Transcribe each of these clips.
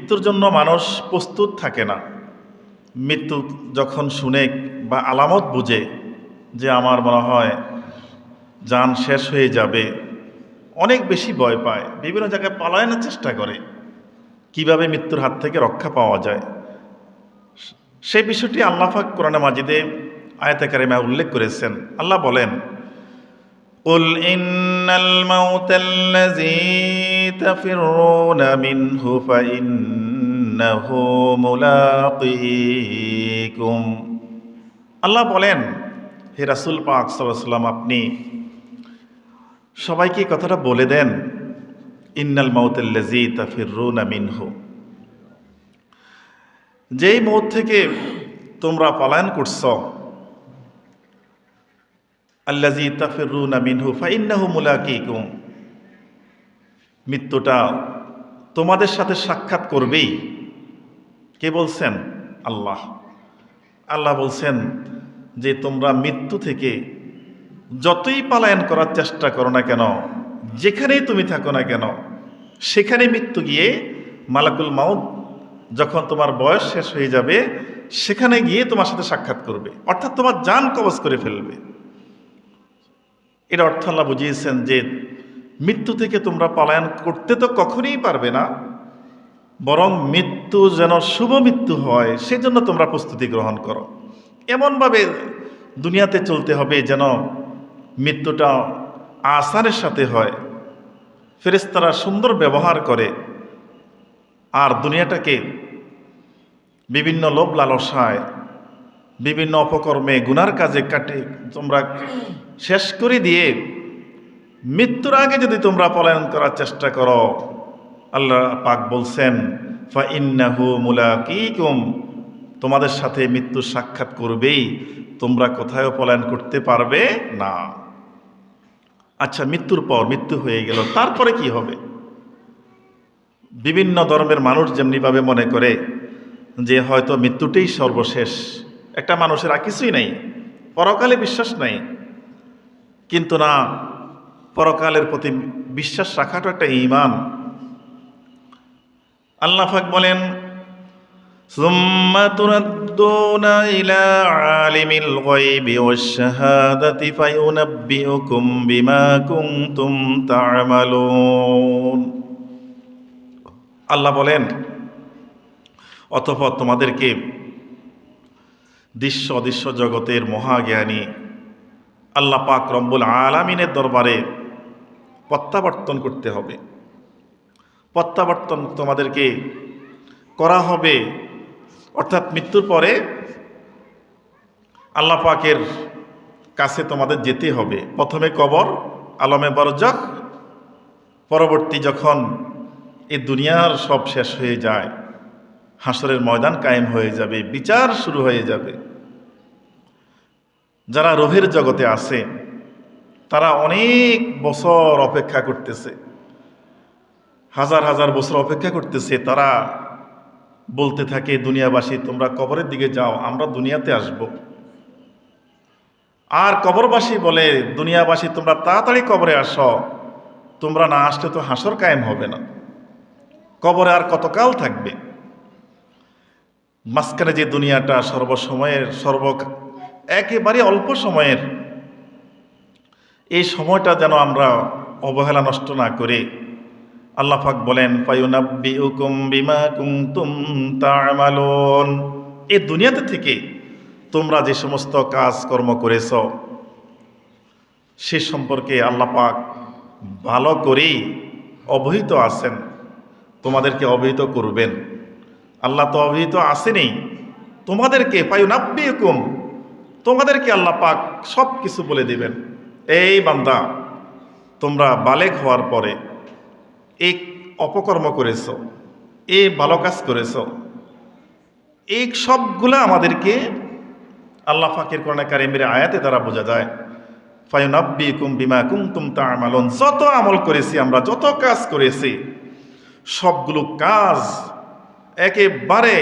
মৃত্যুর জন্য মানুষ প্রস্তুত থাকে না। মৃত্যু যখন শুনে বা আলামত বুঝে যে আমার মনে হয় যান শেষ হয়ে যাবে, অনেক বেশি ভয় পায়, বিভিন্ন জায়গায় পলায়নের চেষ্টা করে কিভাবে মৃত্যুর হাত থেকে রক্ষা পাওয়া যায়। সেই বিষয়টি আল্লাহ পাক কোরআনে মাজিদে আয়াতে কারিমায় উল্লেখ করেছেন। আল্লাহ বলেন, কুল ইন্নাল মাউতাল্লাযী তাফিররুনা মিনহু ফাইন্নাহু মুলাকীকুম। আল্লাহ বলেন, হে রাসূল পাক সাল্লাল্লাহু আলাইহি ওয়াসাল্লাম, আপনি সবাইকে কথাটা বলে দেন, ইন্নাল মাউতাল্লাযী তাফিররুনা মিনহু, যেই মৌত থেকে তোমরা পলায়ন করছ, আল্লাযী তাফিররুনা মিনহু ফাইন্নাহু মুলাকীকুম, মৃত্যুটা তোমাদের সাথে সাক্ষাৎ করবেই। কে বলছেন? আল্লাহ। আল্লাহ বলছেন যে তোমরা মৃত্যু থেকে যতই পলায়ন করার চেষ্টা করো না কেন, যেখানেই তুমি থাকো না কেন, সেখানে মৃত্যু গিয়ে মালাকুল মাউত যখন তোমার বয়স শেষ হয়ে যাবে, সেখানে গিয়ে তোমার সাথে সাক্ষাৎ করবে, অর্থাৎ তোমার জান কবজ করে ফেলবে। এটা অর্থ আল্লাহ বুঝিয়েছেন যে মৃত্যু থেকে তোমরা পলায়ন করতে তো কখনোই পারবে না, বরং মৃত্যু যেন শুভ মৃত্যু হয় সেজন্য তোমরা প্রস্তুতি গ্রহণ করো। এমনভাবে দুনিয়াতে চলতে হবে যেন মৃত্যুটা আসানের সাথে হয়, ফেরেশতারা সুন্দর ব্যবহার করে, আর দুনিয়াটাকে বিভিন্ন লোভ লালসায়, বিভিন্ন অপকর্মে, গুনার কাজে কাটে তোমরা শেষ করে দিয়ে মৃত্যুর আগে যদি তোমরা পলায়ন করার চেষ্টা করো, আল্লাহ পাক বলছেন ফাইন্নাহু মুলাকীকুম, তোমাদের সাথে মৃত্যু সাক্ষাৎ করবেই, তোমরা কোথাও পলায়ন করতে পারবে না। আচ্ছা, মৃত্যুর পর মৃত্যু হয়ে গেল, তারপরে কি হবে? বিভিন্ন ধর্মের মানুষ যেমনিভাবে মনে করে যে হয়তো মৃত্যুটাই সর্বশেষ, একটা মানুষের আর কিছুই নাই, পরকালে বিশ্বাস নাই। কিন্তু না, পরকালের প্রতি বিশ্বাস রাখাটা একটা ঈমান। আল্লাহ পাক বলেন, সুম্মা তুরাদ্দুনা ইলা আলিমিল গায়বি ওয়াশ শাহাদাতি ফায়ুনাব্বিউকুম বিমা কুনতুম তা'মালুন। আল্লাহ বলেন, অতঃপর তোমাদেরকে দৃশ্য অদৃশ্য জগতের মহাজ্ঞানী আল্লাহ পাক রব্বুল আলামিনের দরবারে প্রত্যাবর্তন করতে হবে। প্রত্যাবর্তন তোমাদেরকে করা হবে, অর্থাৎ মৃত্যুর পরে আল্লাহ পাকের কাছে তোমাদের যেতে হবে। প্রথমে কবর, আলমে বরজখ, পরবর্তী যখন এই দুনিয়ার সব শেষ হয়ে যায়, হাসরের ময়দান কায়েম হয়ে যাবে, বিচার শুরু হয়ে যাবে। যারা রুহের জগতে আছে তারা অনেক বছর অপেক্ষা করতেছে, হাজার হাজার বছর অপেক্ষা করতেছে। তারা বলতে থাকে দুনিয়াবাসী, তোমরা কবরের দিকে যাও, আমরা দুনিয়াতে আসব। আর কবরবাসী বলে দুনিয়াবাসী, তোমরা তাড়াতাড়ি কবরে আসো, তোমরা না আসলে তো হাসর কায়েম হবে না, কবরে আর কতকাল থাকবে। মাঝখানে যে দুনিয়াটা সর্বসময়ের একেবারে অল্প সময়ের, এই সময়টা যেন আমরা অবহেলা নষ্ট না করে, আল্লাহ পাক বলেন ফায়ুনাব্বিউকুম বিমা কুনতুম তা'মালুন, এই দুনিয়াতে থেকে তোমরা যে সমস্ত কাজ কর্ম করেছ সে সম্পর্কে আল্লাহ পাক ভালো করেই অবহিত আছেন, তোমাদেরকে অবহিত করবেন। আল্লাহ তো অবহিত আসেনি, তোমাদেরকে ফায়ুনাব্বিউকুম, তোমাদেরকে আল্লাহ পাক সব কিছু বলে দিবেন। এই বান্দা, তোমরা বালেগ হওয়ার পরে এই অপকর্ম করেছ, এই ভালো কাজ করেছ, এই সবগুলা আমাদেরকে আল্লাহ পাকের কোরআনে কারিমের আয়াতে দ্বারা বোঝা যায়। ফায়ুনাব্বিউকুম বিমা কুনতুম তা'মালুন, যত আমল করেছি আমরা, যত কাজ করেছি, সবগুলো কাজ একেবারে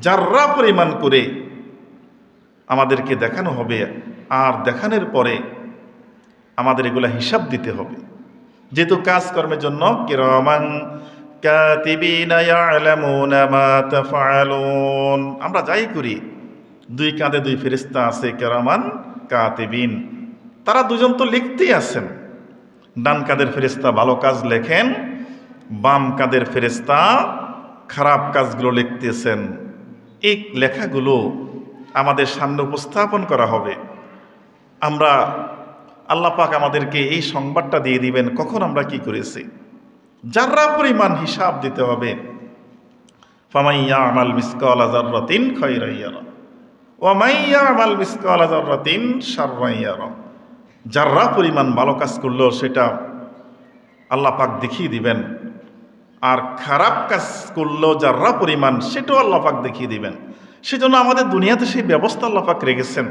জাররা পরিমাণ করে আমাদেরকে দেখানো হবে, আর দেখানোর পরে আমাদের এগুলা হিসাব দিতে হবে। যেহেতু কাজকর্মের জন্য কিরামান কাতিবিনা ইয়ালামুনা মা তাফআলুন। আমরা যাই করি, দুই কাঁধে দুই ফেরেশতা আছে, কিরামান কাতিবিন। তারা দুজন তো লিখতেই আছেন। ডান কাঁধের ফেরেশতা ভালো কাজ লেখেন, বাম কাঁধের ফেরেশতা খারাপ কাজগুলো লিখতেছেন। এই লেখাগুলো আমাদের সামনে উপস্থাপন করা হবে। আমরা, আল্লাহ পাক আমাদেরকে এই সংবাদটা দিয়ে দিবেন কখন আমরা কি করেছি। যাররা পরিমাণ হিসাব দিতে হবে। ফামান ইয়ামাল মিসকালা যাররাতিন খায়রান ইয়ারা ওয়া মান ইয়ামাল মিসকালা যাররাতিন শাররান ইয়ারা। যাররা পরিমাণ ভালো কাজ করলো সেটা আল্লাহ পাক দেখিয়ে দিবেন, আর খারাপ কাজ করলো যাররা পরিমাণ সেটাও আল্লাহ পাক দেখিয়ে দিবেন। সেজন্য আমাদের দুনিয়াতে সেই ব্যবস্থা আল্লাহ পাক রেখেছেন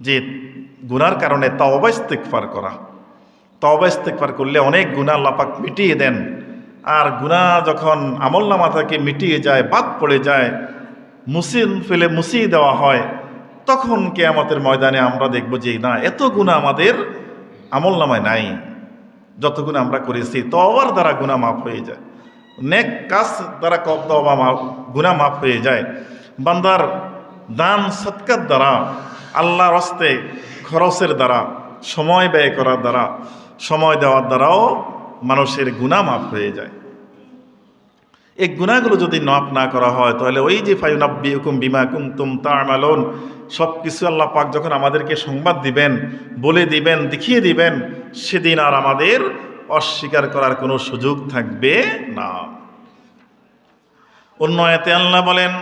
যে গুনার কারণে তাওবা ইস্তেগফার করা। তাওবা ইস্তেগফার করলে অনেক গুনাহ আল্লাহ পাক মিটিয়ে দেন। আর গুনাহ যখন আমলনামা থেকে মিটিয়ে যায়, বাদ পড়ে যায়, মুছিয়ে দেওয়া হয়, তখন কিয়ামতের ময়দানে আমরা দেখব যে না, এত গুনাহ আমাদের আমলনামায় নাই। যত গুনাহ আমরা করেছি তওবার দ্বারা গুনাহ মাফ হয়ে যায়, নেক কাজ দ্বারা গুনাহ মাফ হয়ে যায়। বান্দার দান সৎকার দ্বারা, আল্লাহর রাস্তে খরচের দ্বারা, সময় ব্যয় করার দ্বারা, সময় দেওয়ার দ্বারাও মানুষের গুনাহ মাফ হয়ে যায়। এই গুনাহগুলো যদি মাফ না করা হয় তাহলে ওই যে ফায়ুনাব্বিউকুম বিমা কুনতুম তা'মালুন, সব কিছু আল্লাহ পাক যখন আমাদেরকে সংবাদ দিবেন, বলে দিবেন, দেখিয়ে দিবেন, সেদিন আর আমাদের অস্বীকার করার কোনো সুযোগ থাকবে না। অন্য আয়াতে আল্লাহ বলেন,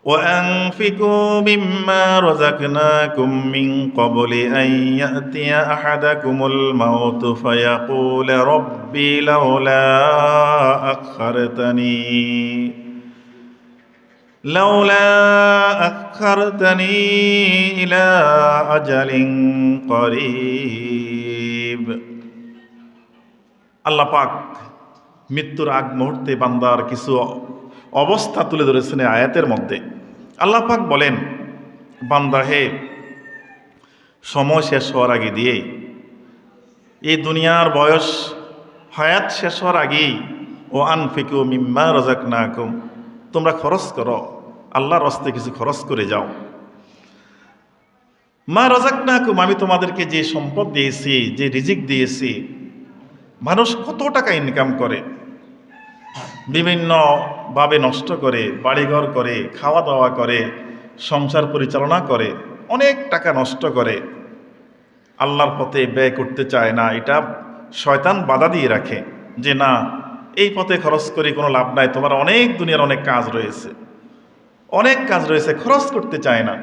وَأَنفِقُوا مِمَّا رَزَقْنَاكُم مِّن قَبْلِ أَن يَأْتِيَ أَحَدَكُمُ الْمَوْتُ فَيَقُولَ رَبِّي لَوْلَا أَخَّرْتَنِي إِلَىٰ أَجَلٍ قَرِيبٍ। আল্লাহ পাক মৃত্যুর আগ মুহূর্তে বান্দার কিছু অবস্থা তুলে ধরেছেন এই আয়াতের মধ্যে। আল্লাহ পাক বলেন, বান্দা হে, সময় শেষ হওয়ার আগে দিয়ে, এই দুনিয়ার বয়স হায়াত শেষ হওয়ার আগেই, ও আনফিকু মিম্মা রাযাকনাকুম, তোমরা খরচ করো, আল্লাহর রাস্তায় কিছু খরচ করে যাও। মা রাযাকনাকুম, আমি তোমাদেরকে যে সম্পদ দিয়েছি, যে রিজিক দিয়েছি। মানুষ কত টাকা ইনকাম করে, বিভিন্নভাবে নষ্ট করে, বাড়িঘর করে, খাওয়া দাওয়া করে, সংসার পরিচালনা করে, অনেক টাকা নষ্ট করে, আল্লাহর পথে ব্যয় করতে চায় না। এটা শয়তান বাধা দিয়ে রাখে যে না, এই পথে খরচ করে কোনো লাভ নাই, তোমার অনেক দুনিয়ার অনেক কাজ রয়েছে, অনেক কাজ রয়েছে, খরচ করতে চায় না।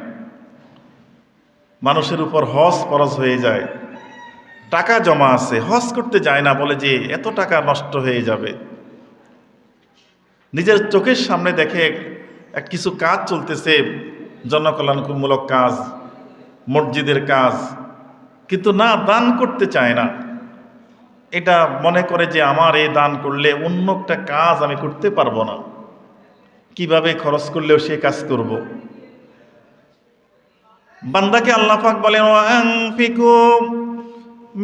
মানুষের উপর হজ ফরজ হয়ে যায়, টাকা জমা আছে, হজ করতে যায় না, বলে যে এত টাকা নষ্ট হয়ে যাবে। নিজের চোখের সামনে দেখে কিছু কাজ চলতেছে, জনকল্যাণমূলক কাজ, মসজিদের কাজ, কিন্তু না, দান করতে চায় না। এটা মনে করে যে আমার এই দান করলে অন্য একটা কাজ আমি করতে পারবো না, কিভাবে খরচ করলেও সে কাজ করব। বান্দাকে আল্লাহ পাক বলেন, ওয়ানফিকু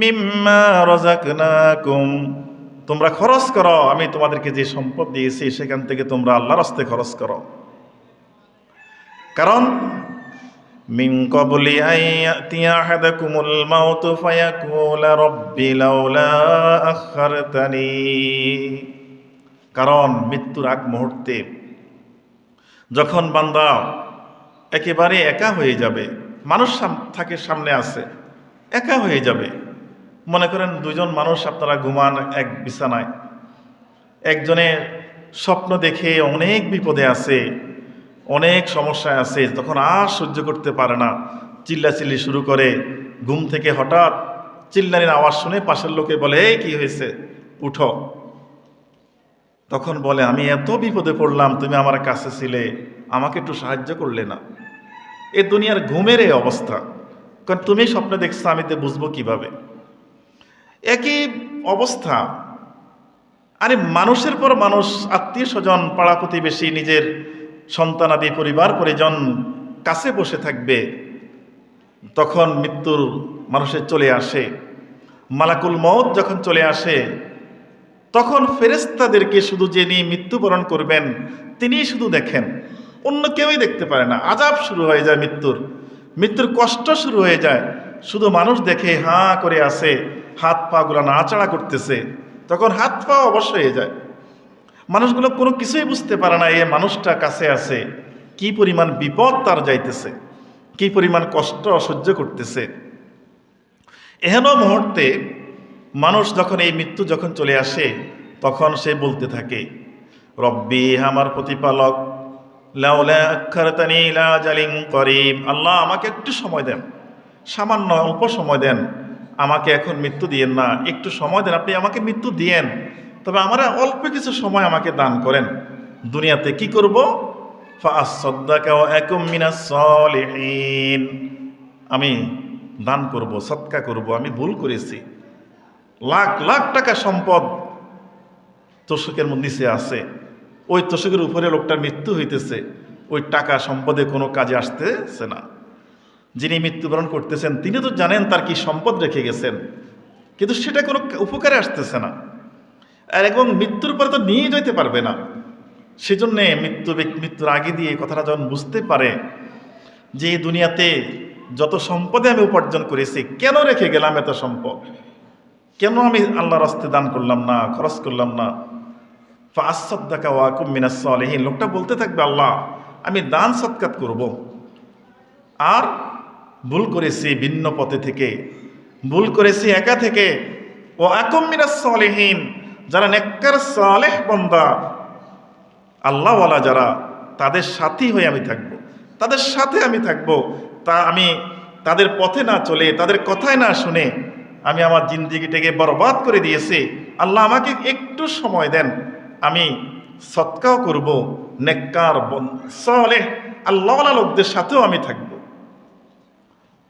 মিম্মা রাযাকনাকুম, তোমরা খরচ করো, আমি তোমাদেরকে যে সম্পদ দিয়েছি সেখান থেকে তোমরা আল্লাহর রাস্তায় খরচ করো। কারণ মিন ক্বাবলি আন ইয়াতিয়া আহাদাকুমুল মাউতু ফায়াকুলা রাব্বি লাউলা আখারতানি, কারণ মৃত্যুর আগ মুহূর্তে যখন বান্দা একেবারে একা হয়ে যাবে, মানুষ থাকে সামনে আছে, একা হয়ে যাবে। মনে করেন দুজন মানুষ আপনারা ঘুমান এক বিছানায়, একজনে স্বপ্ন দেখে অনেক বিপদে আছে, অনেক সমস্যায় আছে, তখন আর সহ্য করতে পারে না, চিল্লাচিল্লি শুরু করে। ঘুম থেকে হঠাৎ চিল্লানির আওয়াজ শুনে পাশের লোকে বলে, এই কি হয়েছে, উঠো। তখন বলে, আমি এত বিপদে পড়লাম, তুমি আমার কাছে ছিলে, আমাকে একটু সাহায্য করলে না। এ দুনিয়ার ঘুমের এই অবস্থা, কারণ তুমি স্বপ্নে দেখছো, আমি তো বুঝবো কিভাবে। একই অবস্থা। আরে মানুষের পর মানুষ, আত্মীয় স্বজন, পাড়া প্রতিবেশী, নিজের সন্তানাদি, পরিবার পরিজন কাছে বসে থাকবে, তখন মৃত্যুর মানুষের চলে আসে, মালাকুল মউত যখন চলে আসে, তখন ফেরেশতাদেরকে শুধু যিনি মৃত্যুবরণ করবেন তিনিই শুধু দেখেন, অন্য কেউই দেখতে পারে না। আযাব শুরু হয়ে যায়, মৃত্যুর কষ্ট শুরু হয়ে যায়। শুধু মানুষ দেখে হাঁ করে আসে, হাত পা গুলো নাড়াচাড়া করতেছে। তখন হাত পা অবশ্য হয়ে যায়। মানুষগুলো কোনো কিছুই বুঝতে পারে না, এ মানুষটা কাছে আছে, কি পরিমাণ বিপদ তার যাইতেছে, কি পরিমাণ কষ্ট সহ্য করতেছে। এহেন মুহূর্তে মানুষ যখন এই মৃত্যু যখন চলে আসে, তখন সে বলতে থাকে, রব্বি, আমার প্রতিপালক, লাউলা আখারতানি ইলা আজালিন করিব, আল্লাহ আমাকে একটু সময় দেন, সামান্য অল্প সময় দেন, আমাকে এখন মৃত্যু দিয়েন না, একটু সময় দেন, আপনি আমাকে মৃত্যু দিয়েন, তবে আমার অল্প কিছু সময় আমাকে দান করেন। দুনিয়াতে কি করব? ফাআসসাদদাকা ওয়া আকুম মিনাস সলিহিন, আমি দান করব, সদকা করব, আমি ভুল করেছি। লাখ লাখ টাকা সম্পদ তোষকের নিচে আছে, ওই তোষকের উপরে লোকটার মৃত্যু হইতেছে, ওই টাকা সম্পদে কোনো কাজে আসতেছে না। যিনি মৃত্যুবরণ করতেছেন তিনি তো জানেন তার কি সম্পদ রেখে গেছেন, কিন্তু সেটা কোনো উপকারে আসতেছে না। আর এবং মৃত্যুর পরে তো নিয়ে যেতে পারবে না। সেজন্যে মৃত্যুর আগে দিয়ে কথাটা যখন বুঝতে পারে যে এই দুনিয়াতে যত সম্পদে আমি উপার্জন করেছি, কেন রেখে গেলাম এত সম্পদ, কেন আমি আল্লাহর রাস্তায় দান করলাম না, খরচ করলাম না। ফাআসসাদদাকা ওয়া আকুম মিনাস সলিহিন, লোকটা বলতে থাকবে, আল্লাহ আমি দান সৎকাত করব, আর ভুল করেছি ভিন্ন পথে থেকে, ভুল করেছি একা থেকে। ও আকুম মিনাস সলিহিন, যারা নেককার সালেহ বান্দা, আল্লাহওয়ালা যারা, তাদের সাথী হয়ে আমি থাকব, তাদের সাথে আমি থাকব। তা আমি তাদের পথে না চলে, তাদের কথায় না শুনে আমি আমার জিন্দিগিটাকে বরবাদ করে দিয়েছি। আল্লাহ আমাকে একটু সময় দেন, আমি সৎকাও করব, নেককার সালেহ আল্লাহওয়ালা লোকদের সাথেও আমি থাকব।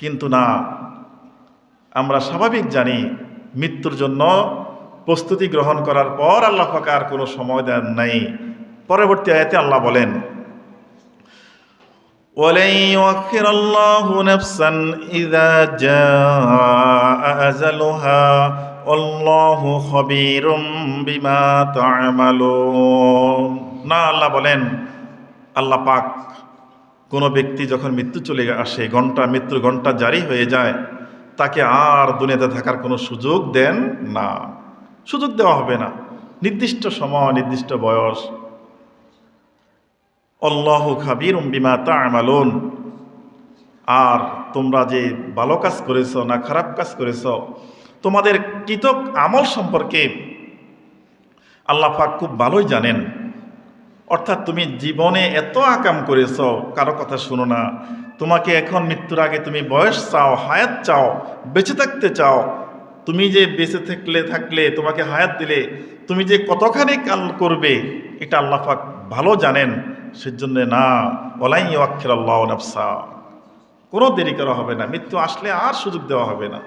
কিন্তু না, আমরা স্বাভাবিক জানি মৃত্যুর জন্য প্রস্তুতি গ্রহণ করার পর আল্লাহ পাক আর কোনো সময় দেন নাই। পরবর্তী আয়াতে আল্লাহ বলেন, ওয়ালাই ইউআখিরাল্লাহু নাফসান ইযা জাআ আজালুহা আল্লাহু খাবীরুম বিমা তা'মালুন। না, আল্লাহ বলেন, আল্লাহ পাক কোনো ব্যক্তি যখন মৃত্যু চলে আসে, মৃত্যুর ঘন্টা জারি হয়ে যায়, তাকে আর দুনিয়াতে থাকার কোনো সুযোগ দেন না, সুযোগ দেওয়া হবে না। নির্দিষ্ট সময়, নির্দিষ্ট বয়স। আল্লাহু খাবীরুম বিমা তা'মালুন, আর তোমরা যে ভালো কাজ করেছ না খারাপ কাজ করেছ, তোমাদের কৃতক আমল সম্পর্কে আল্লাহ পাক খুব ভালোই জানেন। অর্থাৎ তুমি জীবনে এত আকাম করেছ, কারো কথা শুনো না, তোমাকে এখন মৃত্যুর আগে তুমি বয়স চাও, হায়াত চাও, বেঁচে থাকতে চাও, তুমি যে বেঁচে থাকলে তোমাকে হায়াত দিলে তুমি যে কতখানি কাল করবে, এটা আল্লাহ পাক ভালো জানেন। সেজন্য না, ওয়ালাই ইউআখিরাল্লাহু নাফসা, কোনো দেরি করা হবে না, মৃত্যু আসলে আর সুযোগ দেওয়া হবে না।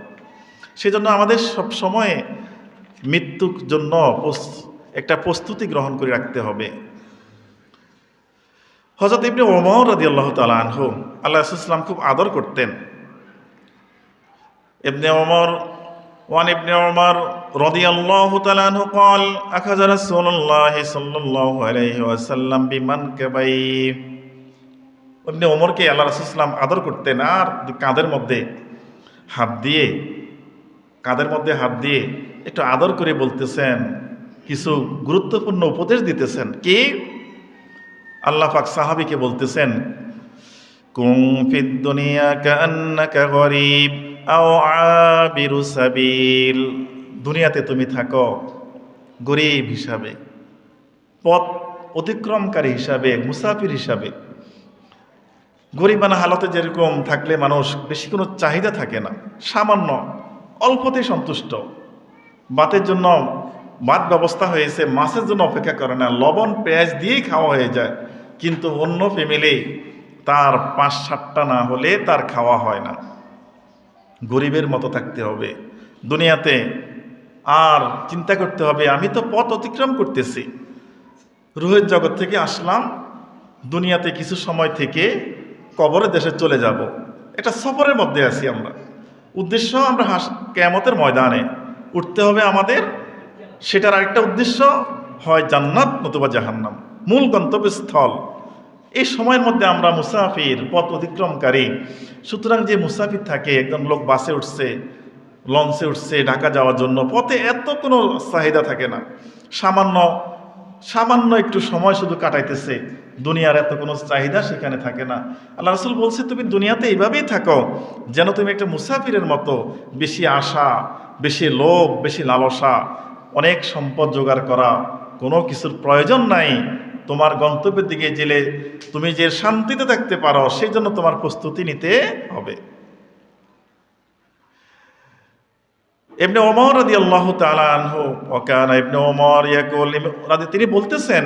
সেজন্য আমাদের সব সময় মৃত্যুর জন্য একটা প্রস্তুতি গ্রহণ করে রাখতে হবে। হযরত ইবনে ওমর রাদিয়াল্লাহু তাআলা আনহু, আল্লাহ রাসূল সাল্লাল্লাহু আলাইহি ওয়াসাল্লাম খুব আদর করতেন। ওয়ান ইবনে ওমর রাদিয়াল্লাহু তাআলা আনহু قال আখাযা রাসূলুল্লাহ সাল্লাল্লাহু আলাইহি ওয়াসাল্লাম বিমানকাবাই। ইবনে ওমরকে আল্লাহ রাসূল সাল্লাল্লাহু আলাইহি ওয়াসাল্লাম আদর করতেন, আর কাঁধের মধ্যে হাত দিয়ে একটু আদর করে বলতেছেন, কিছু গুরুত্বপূর্ণ উপদেশ দিতেছেন। কি? আল্লাহ পাক সাহাবীকে বলতেছেন, কুম ফিদ দুনিয়া কাআন্নাকা গরীব আও আবিরু সাবিল, দুনিয়াতে তুমি থাকো গরীব হিসাবে, পথ অতিক্রমকারী হিসাবে, মুসাফির হিসাবে। গরিবানা হালতে যেরকম থাকলে মানুষ বেশি কোনো চাহিদা থাকে না, সামান্য অল্পতেই সন্তুষ্ট। ভাতের জন্য ভাত ব্যবস্থা হয়েছে, মাছের জন্য অপেক্ষা করে না, লবণ পেঁয়াজ দিয়েই খাওয়া হয়ে যায়। কিন্তু অন্য ফ্যামিলি তার 5-7টা না হলে তার খাওয়া হয় না। গরিবের মতো থাকতে হবে দুনিয়াতে, আর চিন্তা করতে হবে আমি তো পথ অতিক্রম করতেছি, রুহের জগৎ থেকে আসলাম, দুনিয়াতে কিছু সময় থেকে কবরের দেশে চলে যাব। এটা সফরের মধ্যে আছি আমরা। উদ্দেশ্য আমরা কিয়ামতের ময়দানে উঠতে হবে আমাদের সেটার আরেকটা উদ্দেশ্য হয় জান্নাত নতুবা জাহান্নাম, মূল গন্তব্যস্থল। এই সময়ের মধ্যে আমরা মুসাফির, পথ অতিক্রমকারী। সুতরাং যে মুসাফির থাকে, একজন লোক বাসে উঠছে, লঞ্চে উঠছে ঢাকা যাওয়ার জন্য, পথে এত কোনো চাহিদা থাকে না, সামান্য সামান্য একটু সময় শুধু কাটাইতেছে, দুনিয়ার এত কোনো চাহিদা সেখানে থাকে না। আল্লাহ রাসূল বলছে তুমি দুনিয়াতে এইভাবেই থাকো যেন তুমি একটা মুসাফিরের মতো, বেশি আশা, বেশি লোভ, বেশি লালসা, অনেক সম্পদ জোগাড় করা কোনো কিছুর প্রয়োজন নাই। তোমার গন্তব্যের দিকে গেলে তুমি যে শান্তিতে থাকতে পারো সেই জন্য তোমার প্রস্তুতি নিতে হবে। ইবনে ওমর রাদিয়াল্লাহু তাআলা আনহু ওয়াকানা ইবনে ওমর ইয়াকুল, তিনি বলতেছেন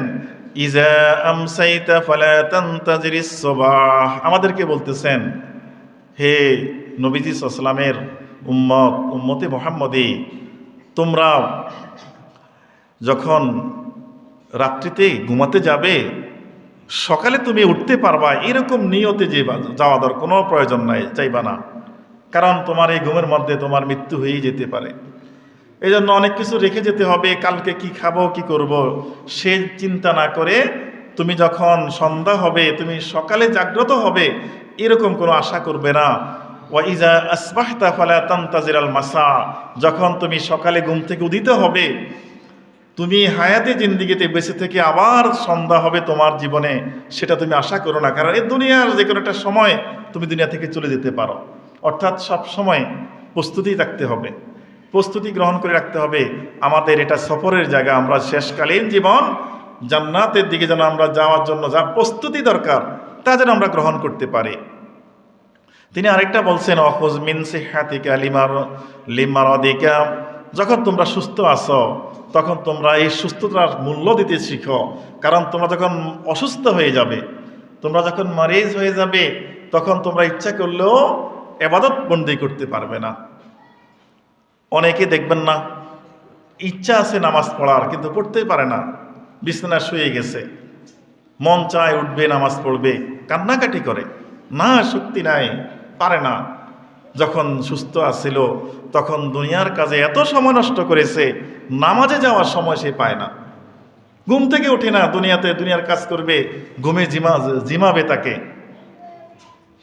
ইজা আমসাইতা ফালা তানতাজিরিস সুবাহ, আমাদেরকে বলতেছেন হে নবীজি সাল্লাল্লাহু আলাইহি ওয়াসাল্লামের উম্মতে মুহাম্মদী, তোমরা যখন রাত্রিতে ঘুমাতে যাবে, সকালে তুমি উঠতে পারবা এরকম নিয়তে যাওয়া দরকার, কোনো প্রয়োজন নাই, চাইবা না। কারণ তোমার এই ঘুমের মধ্যে তোমার মৃত্যু হয়েই যেতে পারে। এই জন্য অনেক কিছু রেখে যেতে হবে, কালকে কি খাবো কি করব সে চিন্তা না করে তুমি যখন সন্ধ্যা হবে, তুমি সকালে জাগ্রত হবে এরকম কোনো আশা করবে না। ওয়া ইজা আসবাহতা ফালা তানতাজিরাল মাসা, যখন তুমি সকালে ঘুম থেকে উদিত হবে, তুমি হায়াতে জিন্দিগিতে বেঁচে থেকে আবার সন্ধ্যা হবে তোমার জীবনে, সেটা তুমি আশা করো না। কারণ এই দুনিয়ার যে কোনো একটা সময় তুমি দুনিয়া থেকে চলে যেতে পারো। অর্থাৎ সব সময় প্রস্তুতি রাখতে হবে, প্রস্তুতি গ্রহণ করে রাখতে হবে। আমাদের এটা সফরের জায়গা, আমরা শেষকালীন জীবন জান্নাতের দিকে যেন আমরা যাওয়ার জন্য যা প্রস্তুতি দরকার তা যেন আমরা গ্রহণ করতে পারি। তিনি আরেকটা বলছেন অখুজ মিন সিহ্হাতিকা লিমারাদিকা, যখন তোমরা সুস্থ আছো তখন তোমরা এই সুস্থতার মূল্য দিতে শিখো। কারণ তোমরা যখন অসুস্থ হয়ে যাবে, তোমরা যখন মারিজ হয়ে যাবে, তখন তোমরা ইচ্ছা করলেও ইবাদত বন্দেগী করতে পারবে না। অনেকে দেখবেন না ইচ্ছা আছে নামাজ পড়ার, কিন্তু পড়তেই পারে না, বিছানায় শুয়ে গেছে, মন চায় উঠবে নামাজ পড়বে, কান্নাকাটি করে, না শক্তি নাই, পারে না। যখন সুস্থ আছিল তখন দুনিয়ার কাজে এত সময় নষ্ট করেছে, নামাজে যাওয়ার সময় সে পায় না, ঘুম থেকে ওঠে না, দুনিয়ার কাজ করবে, ঘুমে জিমাবে তাকে।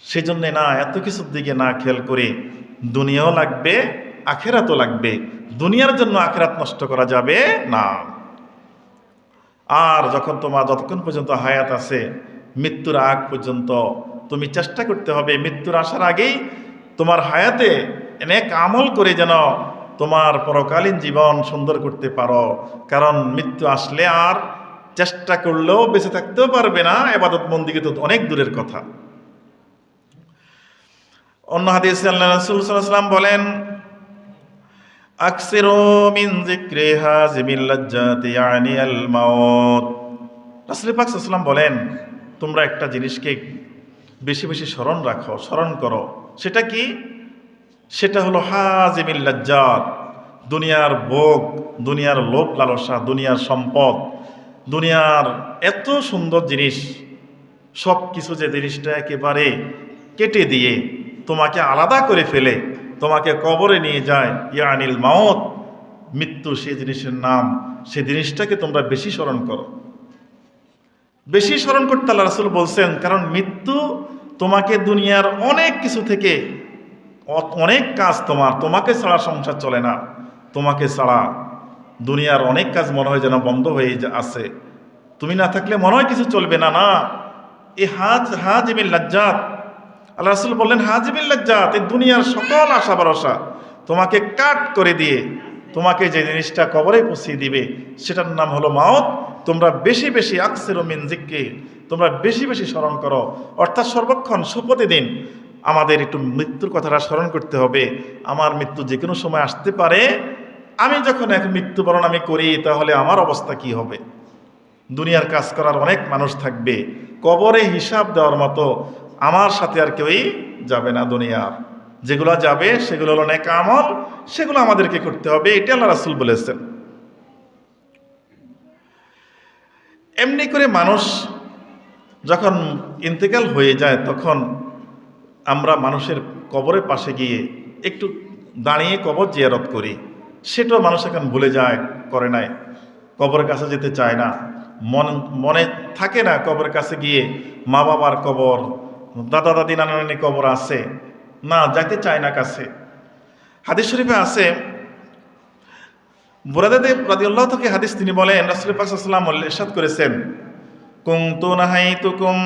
সেজন্যে না, এত কিছুর দিকে না খেয়াল করে দুনিয়াও লাগবে আখেরাতও লাগবে, দুনিয়ার জন্য আখেরাত নষ্ট করা যাবে না। আর যতক্ষণ পর্যন্ত হায়াত আছে, মৃত্যুর আগ পর্যন্ত তুমি চেষ্টা করতে হবে মৃত্যুর আসার আগেই তোমার হায়াতে অনেক আমল করে যেন তোমার পরকালীন জীবন সুন্দর করতে পারো। কারণ মৃত্যু আসলে আর চেষ্টা করলেও বেঁচে থাকতেও পারবে না, ইবাদত বন্দেগী তো অনেক দূরের কথা। অন্য হাদিসে আল্লাহ রাসূল সাল্লাল্লাহু আলাইহি ওয়াসাল্লাম বলেন আকসিরু মিন যিকরি হাযিমিল লাজ্জাতি ইয়ানি আল মাউত। রাসূল পাক সাল্লাল্লাহু আলাইহি ওয়াসাল্লাম বলেন তোমরা একটা জিনিসকে বেশি বেশি স্মরণ করো। সেটা কি? সেটা হলো হাযিমিল লাজ্জাত, দুনিয়ার ভোগ, দুনিয়ার লোভ লালসা, দুনিয়ার সম্পদ, দুনিয়ার এত সুন্দর জিনিস, সব কিছু যে জিনিসটা একেবারে কেটে দিয়ে তোমাকে আলাদা করে ফেলে তোমাকে কবরে নিয়ে যায়, ইয়ানিল মাউত, মৃত্যু সেই জিনিসের নাম। সেই জিনিসটাকে তোমরা বেশি স্মরণ করো, বেশি স্মরণ করতে আল্লাহ রাসূল বলছেন। কারণ মৃত্যু তোমাকে দুনিয়ার অনেক কিছু থেকে, অনেক কাজ তোমাকে ছাড়া সংসার চলে না, তোমাকে ছাড়া দুনিয়ার অনেক কাজ মনে হয় যেন বন্ধ হয়ে আছে, তুমি না থাকলে মনে হয় কিছু চলবে না। না, এই হাযিমিল লাজ্জাত, আল্লাহ রাসূল বললেন হাযিমিল লাজ্জাত, এই দুনিয়ার সকল আশা ভরসা তোমাকে কাট করে দিয়ে তোমাকে যে জিনিসটা কবরে পৌঁছিয়ে দিবে সেটার নাম হলো মাউত। তোমরা বেশি বেশি আকসিরু মিন যিকরি, তোমরা বেশি বেশি স্মরণ করো। অর্থাৎ সর্বক্ষণ প্রতিদিন আমাদের একটু মৃত্যুর কথাটা স্মরণ করতে হবে। আমার মৃত্যু যে কোনো সময় আসতে পারে, আমি যখন এক মৃত্যুবরণ আমি করি তাহলে আমার অবস্থা কি হবে। দুনিয়ার কাজ করার অনেক মানুষ থাকবে, কবরে হিসাব দেওয়ার মতো আমার সাথে আর কেউই যাবে না। দুনিয়ার যেগুলো যাবে সেগুলো হলো নেক আমল, সেগুলো আমাদেরকে করতে হবে, এটা আল্লাহ রাসূল বলেছেন। এমনি করে মানুষ যখন ইন্তেকাল হয়ে যায় তখন আমরা মানুষের কবরের পাশে গিয়ে একটু দাঁড়িয়ে কবর জিয়ারত করি। সেটাও মানুষ এখন ভুলে যায়, করে নাই, কবরের কাছে যেতে চায় না, মনে থাকে না কবরের কাছে গিয়ে মা বাবার কবর, দাদা দাদি নানা নানি কবর আছে, না যাইতে চায় না কাছে। হাদিস শরীফে আছে, বুরাদাতে রাদিয়াল্লাহু থেকে হাদিস, তিনি বলেন রাসূল পাক সাল্লাল্লাহু আলাইহি ওয়াসাল্লাম ইরশাদ করেছেন, কুনতু নাহাইতুকুম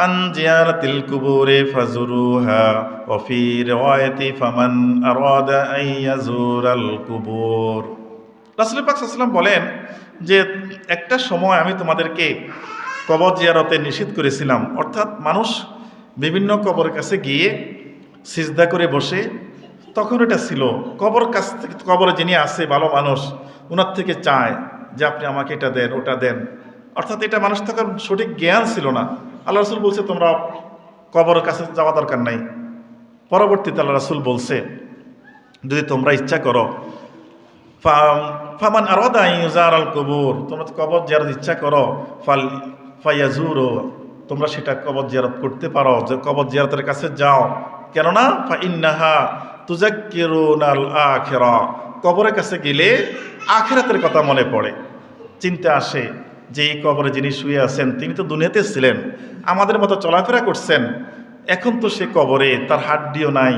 আন জিয়ারাতিল কুবুরি ফাজুরুহা ওয়া ফি রিওয়ায়াতি ফামান আরাদা আন ইয়াজুরাল কুবুর। রাসূল পাক সাল্লাল্লাহু আলাইহি ওয়াসাল্লাম বলেন যে একটা সময় আমি তোমাদেরকে কবর জিয়ারতে নিষেধ করেছিলাম, অর্থাৎ মানুষ বিভিন্ন কবরের কাছে গিয়ে সিজদা করে বসে, তখন এটা ছিল কবর কাছ থেকে, কবরে যিনি আছে ভালো মানুষ ওনার থেকে চায় যে আপনি আমাকে এটা দেন ওটা দেন, অর্থাৎ এটা মানুষ তখন সঠিক জ্ঞান ছিল না। আল্লাহ রাসূল বলছে তোমরা কবরের কাছে যাওয়া দরকার নাই। পরবর্তীতে আল্লাহ রাসূল বলছে যদি তোমরা ইচ্ছা করো, ফামান আরাদা আন ইউজারাল কুবুর, তোমরা কবর জিয়ারত ইচ্ছা করো, ফায়াজুরু, তোমরা সেটা কবর জিয়ারত করতে পারো, যে কবর জিয়ারতের কাছে যাও, কেননা ফা ইন্নাহা তুযাক্কিরুনাল আখিরা, কবরের কাছে গেলে আখিরাতের কথা মনে পড়ে, চিন্তা আসে যে এই কবরে যিনি শুয়ে আছেন তিনি তো দুনিয়াতে ছিলেন, আমাদের মতো চলাফেরা করছেন, এখন তো সে কবরে, তার হাড্ডিও নাই,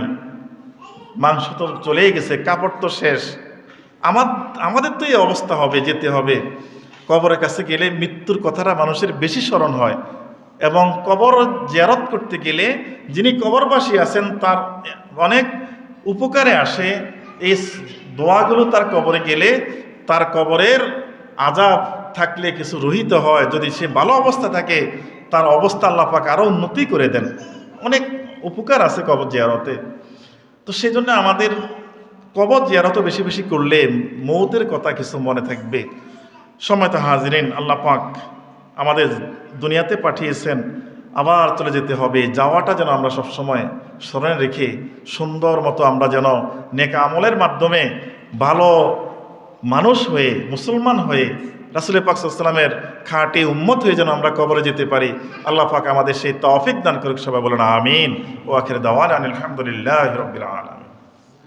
মাংস তো চলেই গেছে, কাপড় তো শেষ, আমাদের তো এই অবস্থা হবে, যেতে হবে। কবরের কাছে গেলে মৃত্যুর কথাটা মানুষের বেশি স্মরণ হয়, এবং কবর জিয়ারত করতে গেলে যিনি কবরবাসী আছেন তার অনেক উপকারে আসে। এই দোয়াগুলো তার কবরে গেলে তার কবরের আযাব থাকলে কিছু রহিত হয়, যদি সে ভালো অবস্থা থাকে তার অবস্থা আল্লাহ পাক আরও উন্নতি করে দেন, অনেক উপকার আছে কবর জিয়ারতে। তো সেই জন্য আমাদের কবর জিয়ারত বেশি বেশি করলে মৌতের কথা কিছু মনে থাকবে। সময়ত হাজিরিন, আল্লাহ পাক আমাদের দুনিয়াতে পাঠিয়েছেন, আবার চলে যেতে হবে, যাওয়াটা যেন আমরা সবসময় স্মরণে রেখে সুন্দর মতো আমরা যেন নেক আমলের মাধ্যমে ভালো মানুষ হয়ে, মুসলমান হয়ে, রাসূল পাক সাল্লাল্লাহু আলাইহি ওয়াসাল্লামের খাঁটি উম্মত হয়ে যেন আমরা কবরে যেতে পারি। আল্লাহ পাক আমাদের সেই তৌফিক দান করুক। সবাই বলেন আমিন। ওয়া আখির দাওয়ানা আলহামদুলিল্লাহি রাব্বিল আলামিন।